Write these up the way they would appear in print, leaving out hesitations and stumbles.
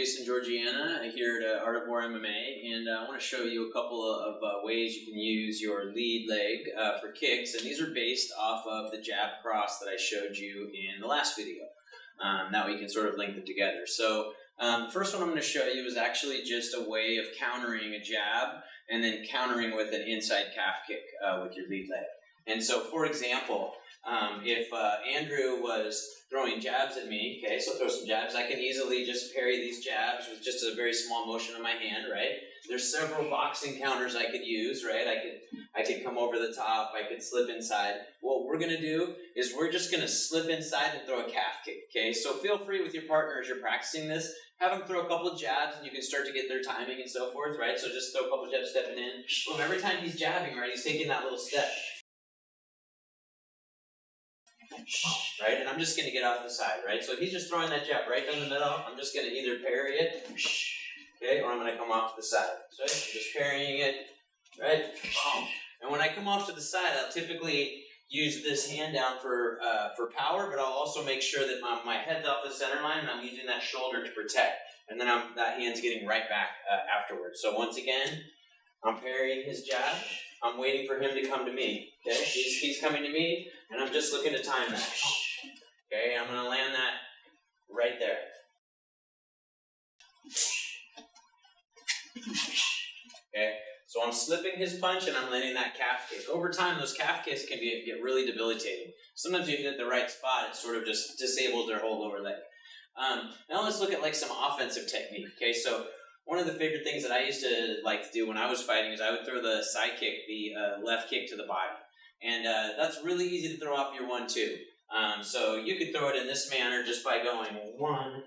Jason Georgianna here at Art of War MMA, and I want to show you a couple of ways you can use your lead leg for kicks, and these are based off of the jab cross that I showed you in the last video. Now we can sort of link them together. So the first one I'm going to show you is actually just a way of countering a jab and then countering with an inside calf kick with your lead leg. And so, for example, if Andrew was throwing jabs at me, okay, so throw some jabs, I can easily just parry these jabs with just a very small motion of my hand, right? There's several boxing counters I could use, right? I could come over the top, I could slip inside. What we're going to do is we're just going to slip inside and throw a calf kick, okay? So feel free with your partner as you're practicing this, have them throw a couple of jabs and you can start to get their timing and so forth, right? So just throw a couple of jabs stepping in. Boom, every time he's jabbing, right, he's taking that little step. Right, and I'm just going to get off the side, right? So if he's just throwing that jab right down the middle, I'm just going to either parry it, okay, or I'm going to come off to the side. So I'm just parrying it, right? And when I come off to the side, I'll typically use this hand down for power, but I'll also make sure that my head's off the center line and I'm using that shoulder to protect. And then that hand's getting right back afterwards. So once again, I'm parrying his jab. I'm waiting for him to come to me. Okay, he's coming to me, and I'm just looking to time that. Okay, I'm going to land that right there. Okay, so I'm slipping his punch, and I'm landing that calf kick. Over time, those calf kicks can get really debilitating. Sometimes you hit the right spot, it sort of just disables their whole lower leg. Now let's look at like some offensive technique. Okay, so one of the favorite things that I used to like to do when I was fighting is I would throw the side kick, the left kick to the body. And that's really easy to throw off your 1-2. So you could throw it in this manner just by going 1,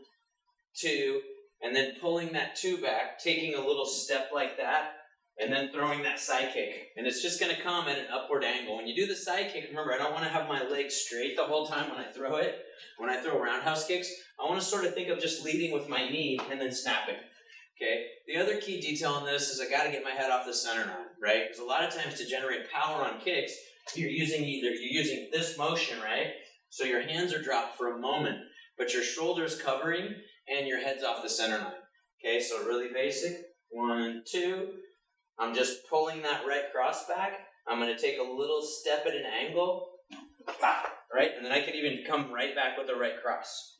2, and then pulling that 2 back, taking a little step like that, and then throwing that side kick. And it's just going to come at an upward angle. When you do the side kick, remember, I don't want to have my legs straight the whole time when I throw it. When I throw roundhouse kicks, I want to sort of think of just leading with my knee and then snapping. Okay, the other key detail on this is I got to get my head off the center line, right? Because a lot of times to generate power on kicks, you're using this motion, right? So your hands are dropped for a moment, but your shoulder's covering and your head's off the center line. Okay, so really basic. 1, 2. I'm just pulling that right cross back. I'm going to take a little step at an angle, right? And then I can even come right back with the right cross.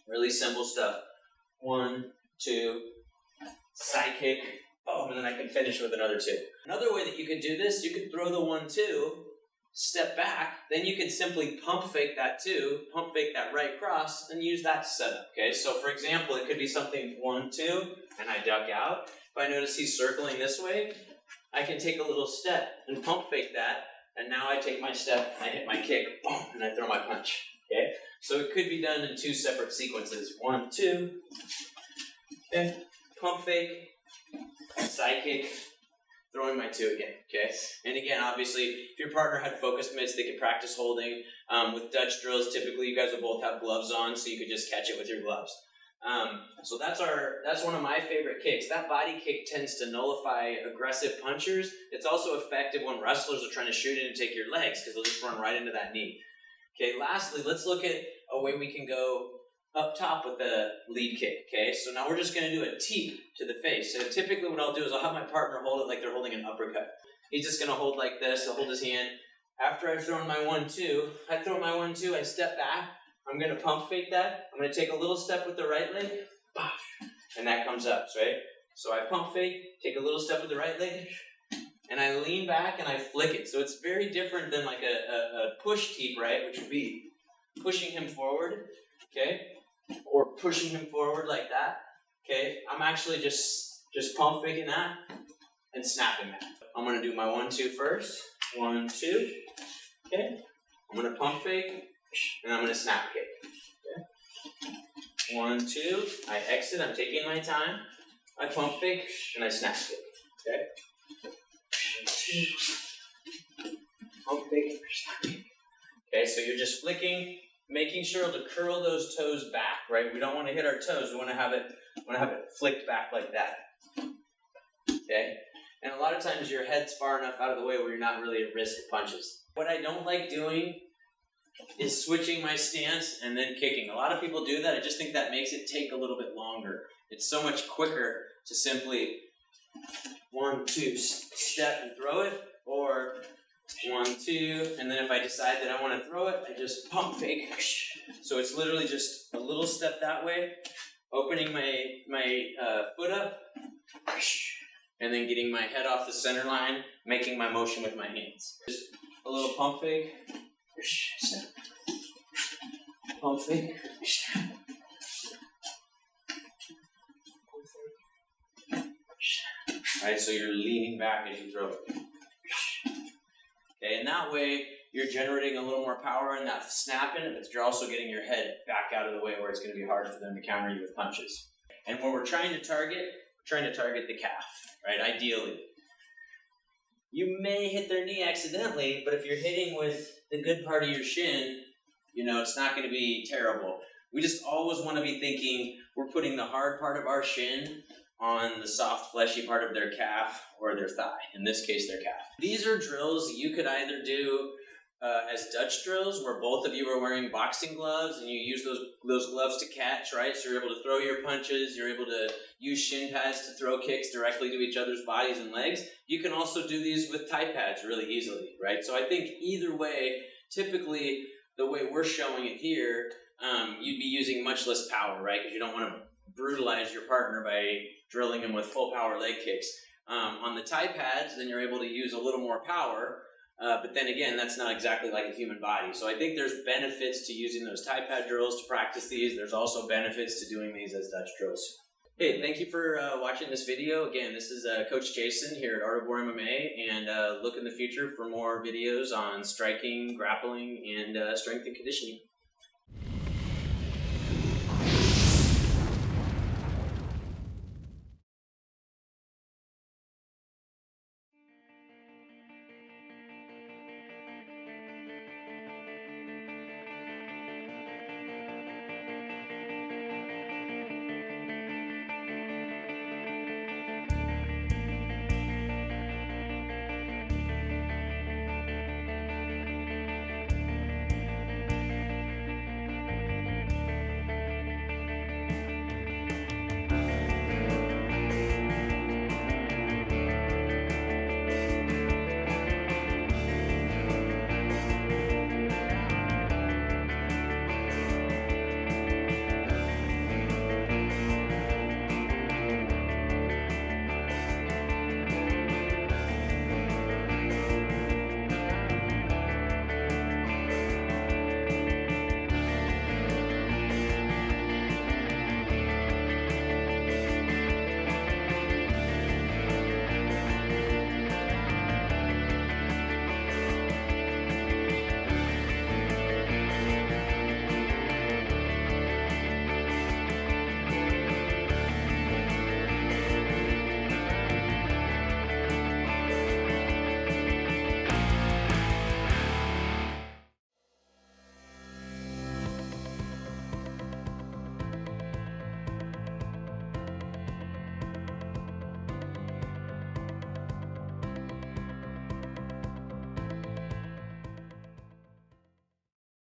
Really simple stuff. 1, 2. Side kick, boom, and then I can finish with another 2. Another way that you could do this, you could throw the 1-2, step back, then you can simply pump fake that 2, pump fake that right cross, and use that to set up, okay? So for example, it could be something 1-2, and I duck out. If I notice he's circling this way, I can take a little step and pump fake that, and now I take my step, and I hit my kick, boom, and I throw my punch, okay? So it could be done in 2 separate sequences. 1, 2, okay? Pump fake, side kick, throwing my 2 again, okay? And again, obviously, if your partner had focus mitts, they could practice holding. With Dutch drills, typically you guys will both have gloves on, so you could just catch it with your gloves. So that's one of my favorite kicks. That body kick tends to nullify aggressive punchers. It's also effective when wrestlers are trying to shoot in and take your legs, because they'll just run right into that knee. Okay, lastly, let's look at a way we can go up top with the lead kick, okay? So now we're just going to do a teep to the face. So typically what I'll do is I'll have my partner hold it like they're holding an uppercut. He's just going to hold like this. He'll hold his hand. After I've thrown my 1-2, I throw my 1-2, I step back. I'm going to pump fake that. I'm going to take a little step with the right leg, and that comes up, right? So I pump fake, take a little step with the right leg, and I lean back and I flick it. So it's very different than like a push teep, right? Which would be pushing him forward, okay? Or pushing him forward like that, okay? I'm actually just pump faking that and snapping that. I'm going to do my 1-2 first. 1, 2, okay? I'm going to pump fake, and I'm going to snap kick, okay? 1, 2, I exit, I'm taking my time. I pump fake, and I snap kick, okay? 1, 2, pump fake, snap kick. Okay, so you're just flicking, making sure to curl those toes back, right? We don't want to hit our toes. We want to have it flicked back like that. Okay? And a lot of times your head's far enough out of the way where you're not really at risk of punches. What I don't like doing is switching my stance and then kicking. A lot of people do that. I just think that makes it take a little bit longer. It's so much quicker to simply 1, 2, step and throw it, or 1, 2, and then if I decide that I want to throw it, I just pump fake. So it's literally just a little step that way, opening my foot up, and then getting my head off the center line, making my motion with my hands. Just a little pump fake, pump fake, Alright, so you're leaning back as you throw it. Okay, and that way you're generating a little more power in that snap in it, but you're also getting your head back out of the way where it's going to be hard for them to counter you with punches. And when we're trying to target the calf, right? Ideally. You may hit their knee accidentally, but if you're hitting with the good part of your shin, you know, it's not going to be terrible. We just always want to be thinking we're putting the hard part of our shin on the soft, fleshy part of their calf or their thigh. In this case, their calf. These are drills you could either do as Dutch drills, where both of you are wearing boxing gloves and you use those gloves to catch, right? So you're able to throw your punches, you're able to use shin pads to throw kicks directly to each other's bodies and legs. You can also do these with Thai pads really easily, right? So I think either way, typically the way we're showing it here, you'd be using much less power, right? Because you don't want to brutalize your partner by drilling them with full power leg kicks. On the Thai pads, then you're able to use a little more power, but then again, that's not exactly like a human body. So I think there's benefits to using those Thai pad drills to practice these. There's also benefits to doing these as Dutch drills. Hey, thank you for watching this video. Again, this is Coach Jason here at Art of War MMA, and look in the future for more videos on striking, grappling, and strength and conditioning.